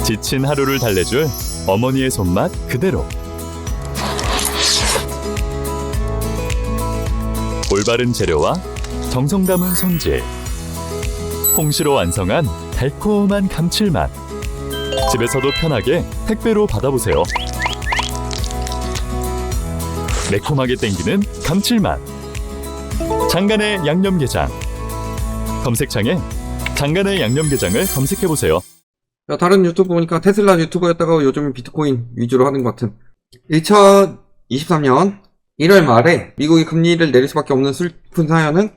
지친 하루를 달래줄 어머니의 손맛 그대로. 올바른 재료와 정성 담은 손질. 홍시로 완성한 달콤한 감칠맛. 집에서도 편하게 택배로 받아보세요. 매콤하게 땡기는 감칠맛. 장간의 양념게장. 검색창에 장간의 양념게장을 검색해보세요. 다른 유튜브 보니까 테슬라 유튜버였다가 요즘 비트코인 위주로 하는 것 같은 2023년 1월 말에 미국이 금리를 내릴 수밖에 없는 슬픈 사연은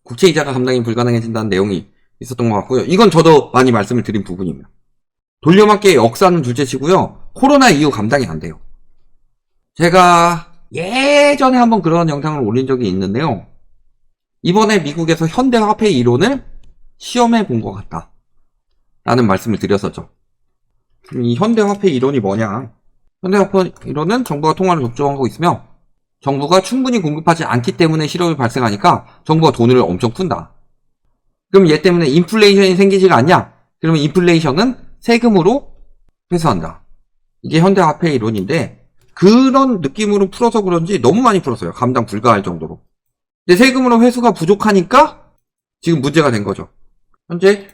국채이자가 감당이 불가능해진다는 내용이 있었던 것 같고요. 이건 저도 많이 말씀을 드린 부분입니다. 돌려막기의 역사는 둘째치고요. 코로나 이후 감당이 안 돼요. 제가 예전에 한번 그런 영상을 올린 적이 있는데요. 이번에 미국에서 현대화폐 이론을 시험해 본 것 같다 라는 말씀을 드렸었죠. 이 현대화폐 이론이 뭐냐? 현대화폐 이론은 정부가 통화를 독점하고 있으며 정부가 충분히 공급하지 않기 때문에 실업이 발생하니까 정부가 돈을 엄청 푼다. 그럼 얘 때문에 인플레이션이 생기지가 않냐? 그러면 인플레이션은 세금으로 회수한다. 이게 현대화폐 이론인데 그런 느낌으로 풀어서 그런지 너무 많이 풀었어요. 감당 불가할 정도로. 근데 세금으로 회수가 부족하니까 지금 문제가 된 거죠. 현재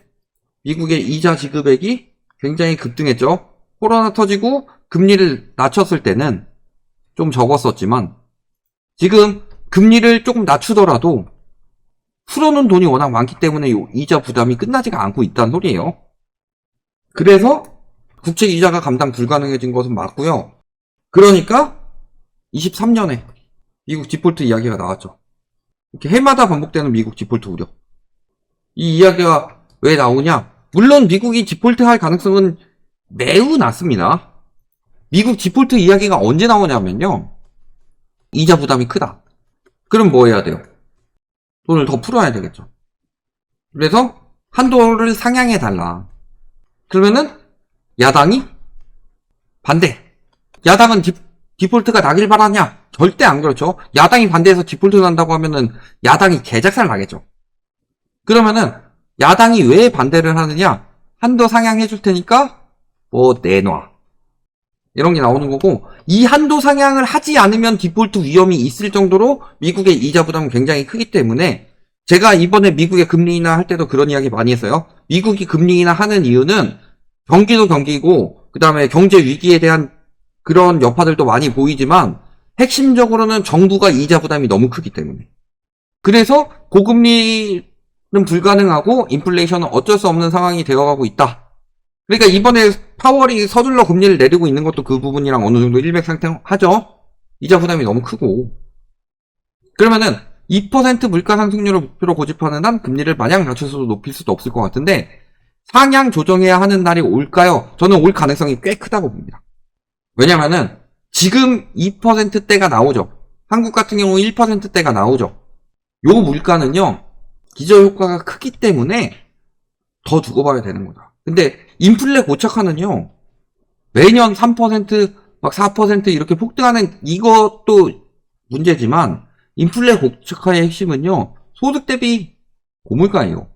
미국의 이자 지급액이 굉장히 급등했죠. 코로나 터지고 금리를 낮췄을 때는 좀 적었었지만 지금 금리를 조금 낮추더라도 풀어놓은 돈이 워낙 많기 때문에 이자 부담이 끝나지가 않고 있다는 소리예요. 그래서 국채 이자가 감당 불가능해진 것은 맞고요. 그러니까 23년에 미국 디폴트 이야기가 나왔죠. 이렇게 해마다 반복되는 미국 디폴트 우려. 이 이야기가 왜 나오냐? 물론 미국이 디폴트 할 가능성은 매우 낮습니다. 미국 디폴트 이야기가 언제 나오냐면요. 이자 부담이 크다. 그럼 뭐 해야 돼요? 돈을 더 풀어야 되겠죠. 그래서 한도를 상향해 달라. 그러면은 야당이 반대. 야당은 디폴트가 나길 바라냐? 절대 안 그렇죠. 야당이 반대해서 디폴트 난다고 하면은 야당이 개작살 나겠죠. 그러면은 야당이 왜 반대를 하느냐? 한도 상향해 줄 테니까 뭐 내놔. 이런 게 나오는 거고, 이 한도 상향을 하지 않으면 디폴트 위험이 있을 정도로 미국의 이자 부담은 굉장히 크기 때문에 제가 이번에 미국의 금리 인하 할 때도 그런 이야기 많이 했어요. 미국이 금리 인하 하는 이유는 경기도 경기고 그 다음에 경제 위기에 대한 그런 여파들도 많이 보이지만 핵심적으로는 정부가 이자 부담이 너무 크기 때문에. 그래서 고금리는 불가능하고 인플레이션은 어쩔 수 없는 상황이 되어가고 있다. 그러니까 이번에 파월이 서둘러 금리를 내리고 있는 것도 그 부분이랑 어느 정도 일맥상통하죠. 이자 부담이 너무 크고. 그러면은 2% 물가 상승률을 목표로 고집하는 한 금리를 마냥 낮춰서도 높일 수도 없을 것 같은데 상향 조정해야 하는 날이 올까요? 저는 올 가능성이 꽤 크다고 봅니다. 왜냐면은 지금 2%대가 나오죠. 한국 같은 경우 1%대가 나오죠. 요 물가는요. 기저효과가 크기 때문에 더 두고 봐야 되는 거다. 근데 인플레 고착화는요. 매년 3%, 막 4% 이렇게 폭등하는 이것도 문제지만 인플레 고착화의 핵심은요. 소득 대비 고물가예요.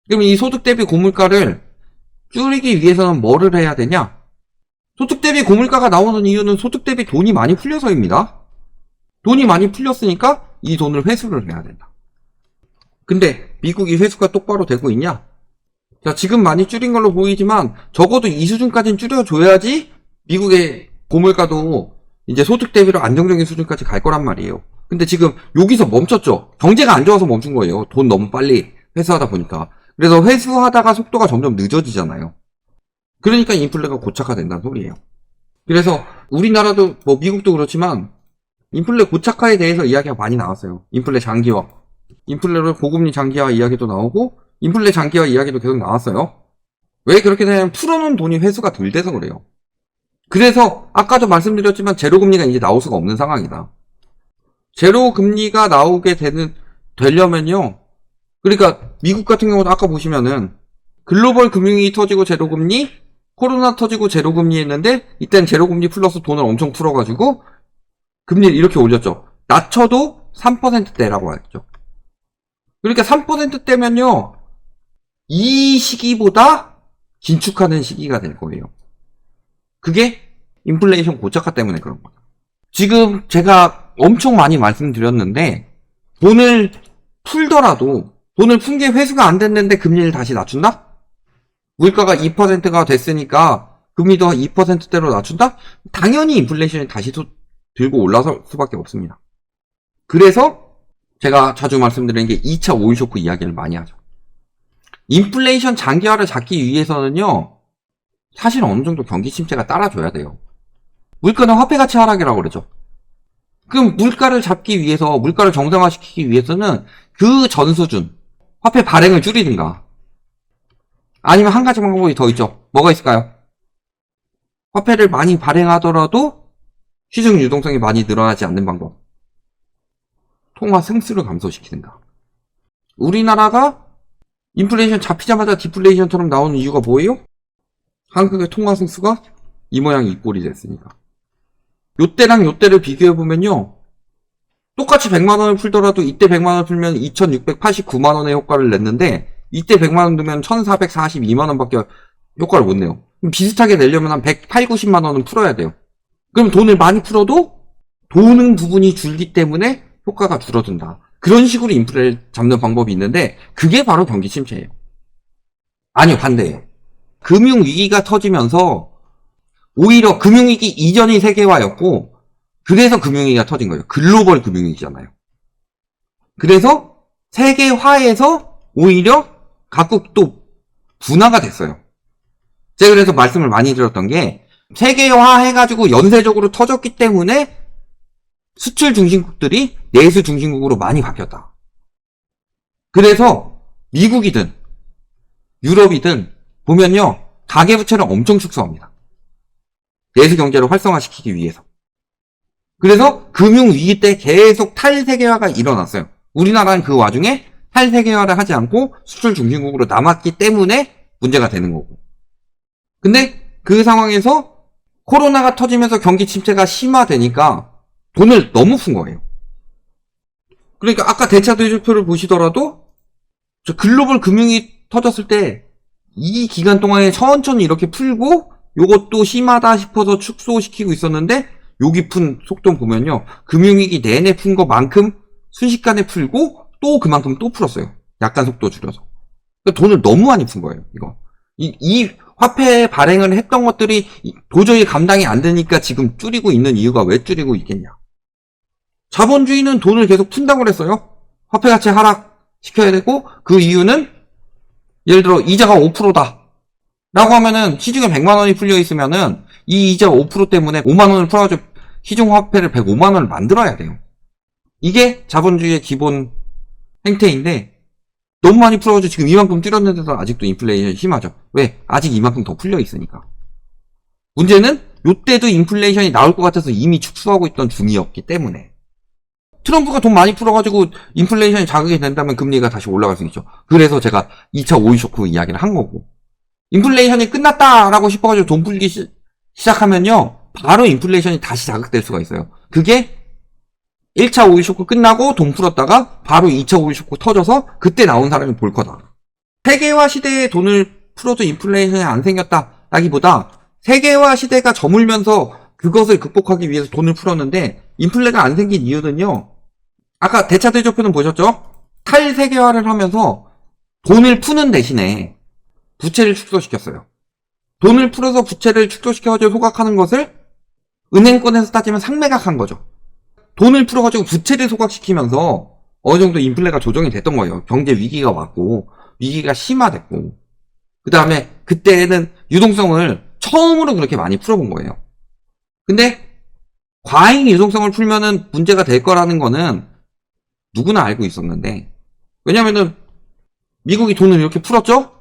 그럼 이 소득 대비 고물가를 줄이기 위해서는 뭐를 해야 되냐? 소득 대비 고물가가 나오는 이유는 소득 대비 돈이 많이 풀려서입니다. 돈이 많이 풀렸으니까 이 돈을 회수를 해야 된다. 근데 미국이 회수가 똑바로 되고 있냐? 자, 지금 많이 줄인 걸로 보이지만 적어도 이 수준까지는 줄여줘야지 미국의 고물가도 이제 소득 대비로 안정적인 수준까지 갈 거란 말이에요. 근데 지금 여기서 멈췄죠. 경제가 안 좋아서 멈춘 거예요. 돈 너무 빨리 회수하다 보니까. 그래서 회수하다가 속도가 점점 늦어지잖아요. 그러니까 인플레가 고착화된다는 소리예요. 그래서 우리나라도 뭐 미국도 그렇지만 인플레 고착화에 대해서 이야기가 많이 나왔어요. 인플레 장기화. 인플레로 고금리 장기화 이야기도 나오고 인플레 장기화 이야기도 계속 나왔어요. 왜 그렇게 되냐면 풀어놓은 돈이 회수가 덜 돼서 그래요. 그래서 아까도 말씀드렸지만 제로금리가 이제 나올 수가 없는 상황이다. 제로금리가 나오게 되려면요. 그러니까 미국 같은 경우도 아까 보시면은 글로벌 금융이 터지고 제로금리, 코로나 터지고 제로금리 했는데 이때는 제로금리 플러스 돈을 엄청 풀어가지고 금리를 이렇게 올렸죠. 낮춰도 3%대라고 했죠. 그러니까 3%대면요. 이 시기보다 긴축하는 시기가 될 거예요. 그게 인플레이션 고착화 때문에 그런 거죠. 지금 제가 엄청 많이 말씀드렸는데 돈을 풀더라도 돈을 푼 게 회수가 안 됐는데 금리를 다시 낮춘다? 물가가 2%가 됐으니까 금리도 2%대로 낮춘다? 당연히 인플레이션이 다시 들고 올라설 수밖에 없습니다. 그래서 제가 자주 말씀드리는 게 2차 오일 쇼크 이야기를 많이 하죠. 인플레이션 장기화를 잡기 위해서는요, 사실 어느 정도 경기 침체가 따라줘야 돼요. 물가는 화폐 가치 하락이라고 그러죠. 그럼 물가를 잡기 위해서, 물가를 정상화시키기 위해서는 그 전 수준, 화폐 발행을 줄이든가, 아니면 한 가지 방법이 더 있죠. 뭐가 있을까요? 화폐를 많이 발행하더라도 시중 유동성이 많이 늘어나지 않는 방법. 통화 승수를 감소시키든가. 우리나라가 인플레이션 잡히자마자 디플레이션처럼 나오는 이유가 뭐예요? 한국의 통화 승수가 이 모양 이 꼴이 됐으니까. 요때랑 요때를 비교해보면요. 똑같이 100만원을 풀더라도 이때 100만원 풀면 2689만원의 효과를 냈는데 이때 100만원 두면 1442만원밖에 효과를 못 내요. 그럼 비슷하게 내려면 한 108, 90만원은 풀어야 돼요. 그럼 돈을 많이 풀어도 도는 부분이 줄기 때문에 효과가 줄어든다. 그런 식으로 인플레를 잡는 방법이 있는데 그게 바로 경기 침체예요. 아니 반대예요. 금융위기가 터지면서 오히려 금융위기 이전이 세계화였고 그래서 금융위기가 터진 거예요. 글로벌 금융위기잖아요. 그래서 세계화에서 오히려 각국 또 분화가 됐어요. 제가 그래서 말씀을 많이 드렸던 게 세계화 해가지고 연쇄적으로 터졌기 때문에 수출 중심국들이 내수 중심국으로 많이 바뀌었다. 그래서 미국이든 유럽이든 보면요. 가계부채를 엄청 축소합니다. 내수 경제를 활성화시키기 위해서. 그래서 금융위기 때 계속 탈세계화가 일어났어요. 우리나라는 그 와중에 탈세계화를 하지 않고 수출 중심국으로 남았기 때문에 문제가 되는 거고. 근데 그 상황에서 코로나가 터지면서 경기 침체가 심화되니까 돈을 너무 푼 거예요. 그러니까 아까 대차 대조표를 보시더라도 저 글로벌 금융이 터졌을 때 이 기간 동안에 천천히 이렇게 풀고 요것도 심하다 싶어서 축소시키고 있었는데 여기 푼 속도 보면요. 금융위기 내내 푼 것만큼 순식간에 풀고 또 그만큼 또 풀었어요. 약간 속도 줄여서. 그러니까 돈을 너무 많이 푼 거예요. 이거. 이 화폐 발행을 했던 것들이 도저히 감당이 안 되니까 지금 줄이고 있는 이유가 왜 줄이고 있겠냐. 자본주의는 돈을 계속 푼다고 그랬어요. 화폐 가치 하락 시켜야 되고 그 이유는 예를 들어 이자가 5%다 라고 하면은 시중에 100만원이 풀려 있으면은 이 이자 5% 때문에 5만원을 풀어가지고 시중 화폐를 105만원을 만들어야 돼요. 이게 자본주의의 기본 행태인데 너무 많이 풀어가지고 지금 이만큼 줄였는데도 아직도 인플레이션이 심하죠. 왜? 아직 이만큼 더 풀려 있으니까. 문제는 요때도 인플레이션이 나올 것 같아서 이미 축소하고 있던 중이었기 때문에. 트럼프가 돈 많이 풀어가지고 인플레이션이 자극이 된다면 금리가 다시 올라갈 수 있죠. 그래서 제가 2차 오일 쇼크 이야기를 한 거고. 인플레이션이 끝났다라고 싶어가지고 돈 풀기 시작하면요. 바로 인플레이션이 다시 자극될 수가 있어요. 그게 1차 오일 쇼크 끝나고 돈 풀었다가 바로 2차 오일 쇼크 터져서 그때 나온 사람이 볼 거다. 세계화 시대에 돈을 풀어도 인플레이션이 안 생겼다라기보다 세계화 시대가 저물면서 그것을 극복하기 위해서 돈을 풀었는데 인플레가 안 생긴 이유는요. 아까 대차 대조표는 보셨죠? 탈세계화를 하면서 돈을 푸는 대신에 부채를 축소시켰어요. 돈을 풀어서 부채를 축소시켜가지고 소각하는 것을 은행권에서 따지면 상매각한 거죠. 돈을 풀어가지고 부채를 소각시키면서 어느 정도 인플레가 조정이 됐던 거예요. 경제 위기가 왔고 위기가 심화됐고 그 다음에 그때는 유동성을 처음으로 그렇게 많이 풀어본 거예요. 근데 과잉 유동성을 풀면은 문제가 될 거라는 거는 누구나 알고 있었는데 왜냐면은 미국이 돈을 이렇게 풀었죠?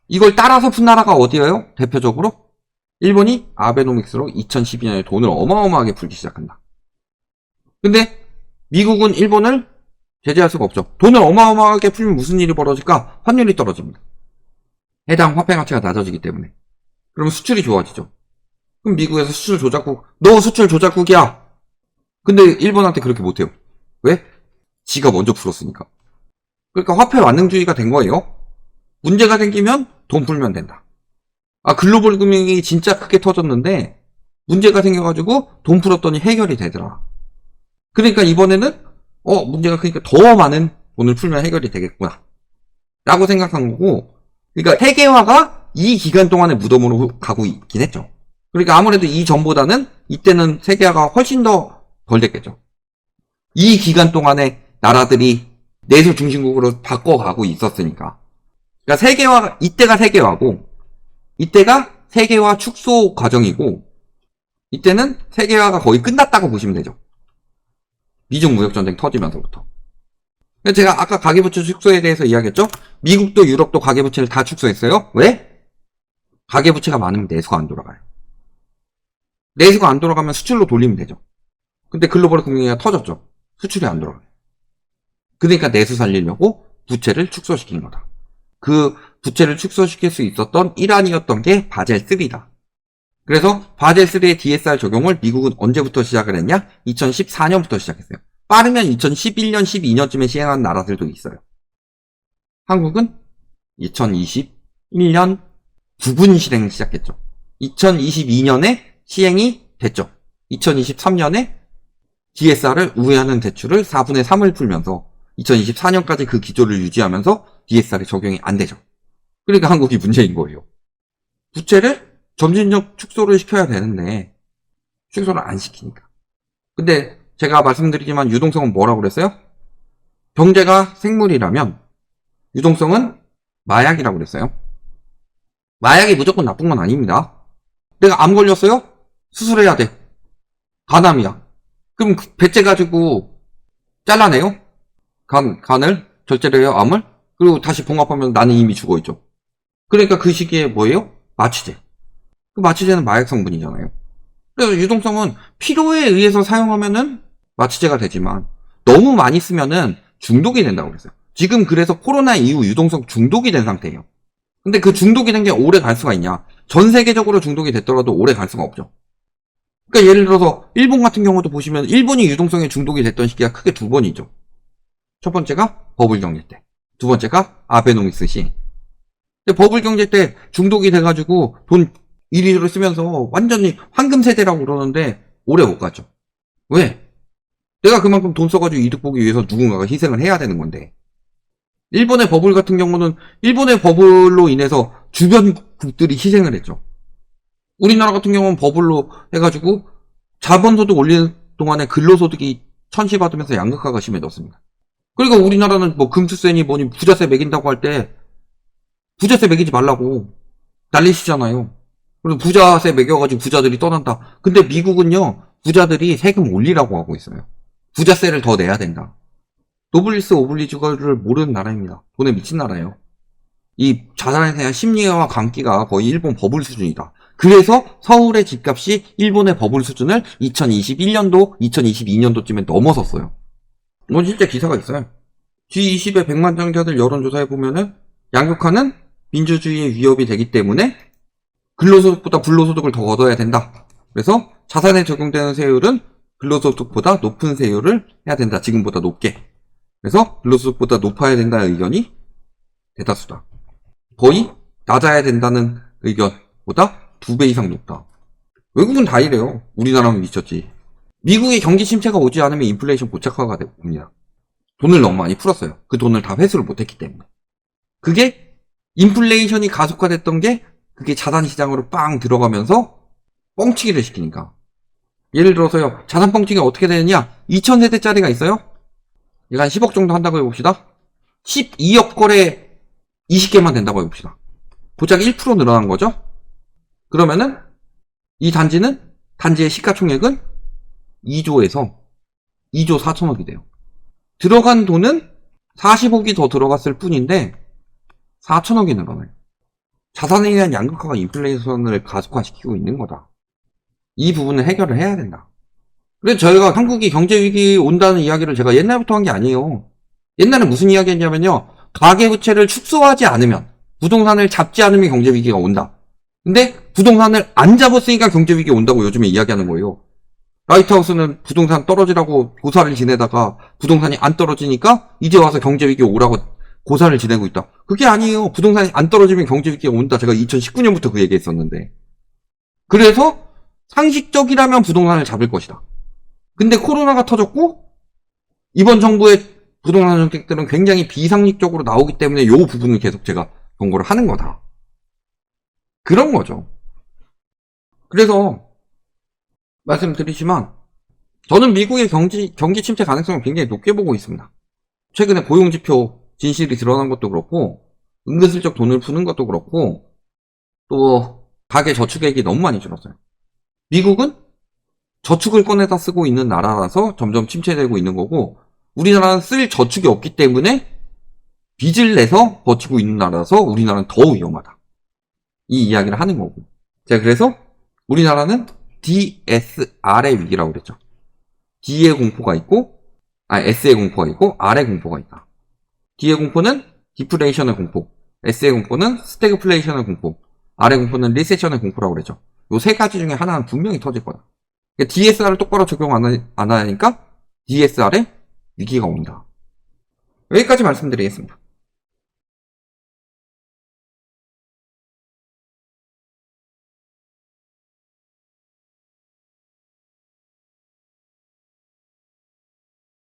이걸 따라서 푼 나라가 어디예요? 대표적으로 일본이 아베노믹스로 2012년에 돈을 어마어마하게 풀기 시작한다. 근데 미국은 일본을 제재할 수가 없죠. 돈을 어마어마하게 풀면 무슨 일이 벌어질까? 환율이 떨어집니다. 해당 화폐 가치가 낮아지기 때문에. 그러면 수출이 좋아지죠. 그럼 미국에서 수출 조작국, 너 수출 조작국이야. 근데 일본한테 그렇게 못해요. 왜? 지가 먼저 풀었으니까. 그러니까 화폐 완능주의가 된 거예요. 문제가 생기면 돈 풀면 된다. 글로벌 금융이 진짜 크게 터졌는데 문제가 생겨가지고 돈 풀었더니 해결이 되더라. 그러니까 이번에는 문제가 크니까 더 많은 돈을 풀면 해결이 되겠구나 라고 생각한 거고, 그러니까 세계화가 이 기간 동안에 무덤으로 가고 있긴 했죠. 그러니까 아무래도 이전보다는 이때는 세계화가 훨씬 더 덜 됐겠죠. 이 기간 동안에 나라들이 내수 중심국으로 바꿔가고 있었으니까. 그러니까 세계화, 이때가 세계화고, 이때가 세계화 축소 과정이고, 이때는 세계화가 거의 끝났다고 보시면 되죠. 미중 무역전쟁 터지면서부터. 제가 아까 가계부채 축소에 대해서 이야기했죠? 미국도 유럽도 가계부채를 다 축소했어요. 왜? 가계부채가 많으면 내수가 안 돌아가요. 내수가 안 돌아가면 수출로 돌리면 되죠. 근데 글로벌 금융위기가 터졌죠. 수출이 안 돌아가요. 그러니까 내수 살리려고 부채를 축소시킨 거다. 그 부채를 축소시킬 수 있었던 일환이었던 게 바젤3다. 그래서 바젤3의 DSR 적용을 미국은 언제부터 시작을 했냐? 2014년부터 시작했어요. 빠르면 2011년, 12년쯤에 시행한 나라들도 있어요. 한국은 2021년 부분 실행 시작했죠. 2022년에 시행이 됐죠. 2023년에 DSR을 우회하는 대출을 4분의 3을 풀면서 2024년까지 그 기조를 유지하면서 DSR이 적용이 안 되죠. 그러니까 한국이 문제인 거예요. 부채를 점진적 축소를 시켜야 되는데 축소를 안 시키니까. 근데 제가 말씀드리지만 유동성은 뭐라고 그랬어요? 경제가 생물이라면 유동성은 마약이라고 그랬어요. 마약이 무조건 나쁜 건 아닙니다. 내가 암 걸렸어요? 수술해야 돼. 간암이야. 그럼 배째 가지고 잘라내요? 간을 절제를 해요, 암을? 그리고 다시 봉합하면 나는 이미 죽어있죠. 그러니까 그 시기에 뭐예요? 마취제. 그 마취제는 마약 성분이잖아요. 그래서 유동성은 필요에 의해서 사용하면은 마취제가 되지만 너무 많이 쓰면은 중독이 된다고 그랬어요. 지금 그래서 코로나 이후 유동성 중독이 된 상태예요. 근데 그 중독이 된 게 오래 갈 수가 있냐? 전 세계적으로 중독이 됐더라도 오래 갈 수가 없죠. 그러니까 예를 들어서 일본 같은 경우도 보시면 일본이 유동성에 중독이 됐던 시기가 크게 두 번이죠. 첫 번째가 버블 경제 때, 두 번째가 아베노믹스 시행. 근데 버블 경제 때 중독이 돼가지고 돈 이리저리 쓰면서 완전히 황금 세대라고 그러는데 오래 못 갔죠. 왜? 내가 그만큼 돈 써가지고 이득 보기 위해서 누군가가 희생을 해야 되는 건데. 일본의 버블 같은 경우는 일본의 버블로 인해서 주변국들이 희생을 했죠. 우리나라 같은 경우는 버블로 해가지고 자본소득 올리는 동안에 근로소득이 천시받으면서 양극화가 심해졌습니다. 그리고 우리나라는 뭐 금투세니 뭐니 부자세 매긴다고 할 때 부자세 매기지 말라고 난리시잖아요. 그리고 부자세 매겨가지고 부자들이 떠난다. 근데 미국은요, 부자들이 세금 올리라고 하고 있어요. 부자세를 더 내야 된다. 노블리스 오블리주를 모르는 나라입니다. 돈에 미친 나라예요. 이 자산에 대한 심리와 감기가 거의 일본 버블 수준이다. 그래서 서울의 집값이 일본의 버블 수준을 2021년도, 2022년도쯤에 넘어섰어요. 이건 실제 기사가 있어요. G20의 백만장자들 여론조사에 보면은 양극화는 민주주의의 위협이 되기 때문에 근로소득보다 불로소득을 더 얻어야 된다. 그래서 자산에 적용되는 세율은 근로소득보다 높은 세율을 해야 된다. 지금보다 높게. 그래서 근로소득보다 높아야 된다는 의견이 대다수다. 거의 낮아야 된다는 의견보다 2배 이상 높다. 외국은 다 이래요. 우리나라는 미쳤지. 미국의 경기 침체가 오지 않으면 인플레이션 고착화가 됩니다. 돈을 너무 많이 풀었어요. 그 돈을 다 회수를 못했기 때문에. 그게 인플레이션이 가속화됐던 게 그게 자산시장으로 빵 들어가면서 뻥치기를 시키니까. 예를 들어서요. 자산 뻥치기가 어떻게 되느냐. 2000세대짜리가 있어요. 얘가 한 10억 정도 한다고 해봅시다. 12억 거래 20개만 된다고 해봅시다. 고작 1% 늘어난 거죠. 그러면은 이 단지의 시가총액은 2조에서 2조 4천억이 돼요. 들어간 돈은 40억이 더 들어갔을 뿐인데 4천억이 늘어나요. 자산에 의한 양극화가 인플레이션을 가속화시키고 있는 거다. 이 부분을 해결을 해야 된다. 그래서 저희가 한국이 경제위기 온다는 이야기를 제가 옛날부터 한 게 아니에요. 옛날에 무슨 이야기 했냐면요. 가계부채를 축소하지 않으면, 부동산을 잡지 않으면 경제위기가 온다. 근데 부동산을 안 잡았으니까 경제위기가 온다고 요즘에 이야기하는 거예요. 라이트하우스는 부동산 떨어지라고 고사를 지내다가 부동산이 안 떨어지니까 이제 와서 경제위기 오라고 고사를 지내고 있다. 그게 아니에요. 부동산이 안 떨어지면 경제 위기가 온다. 제가 2019년부터 그 얘기했었는데. 그래서 상식적이라면 부동산을 잡을 것이다. 근데 코로나가 터졌고 이번 정부의 부동산 정책들은 굉장히 비상식적으로 나오기 때문에 이 부분을 계속 제가 경고를 하는 거다. 그런 거죠. 그래서 말씀드리지만 저는 미국의 경기 침체 가능성을 굉장히 높게 보고 있습니다. 최근에 고용지표 진실이 드러난 것도 그렇고 은근슬쩍 돈을 푸는 것도 그렇고 또 가계 저축액이 너무 많이 줄었어요. 미국은 저축을 꺼내다 쓰고 있는 나라라서 점점 침체되고 있는 거고 우리나라는 쓸 저축이 없기 때문에 빚을 내서 버티고 있는 나라라서 우리나라는 더 위험하다. 이 이야기를 하는 거고 제가 그래서 우리나라는 DSR의 위기라고 그랬죠. D의 공포가 있고 S의 공포가 있고 R의 공포가 있다. D의 공포는 디플레이션의 공포, S의 공포는 스태그플레이션의 공포, R의 공포는 리세션의 공포라고 그랬죠. 요 세 가지 중에 하나는 분명히 터질 거다. 그러니까 DSR을 똑바로 적용 안 하니까 DSR에 위기가 온다. 여기까지 말씀드리겠습니다.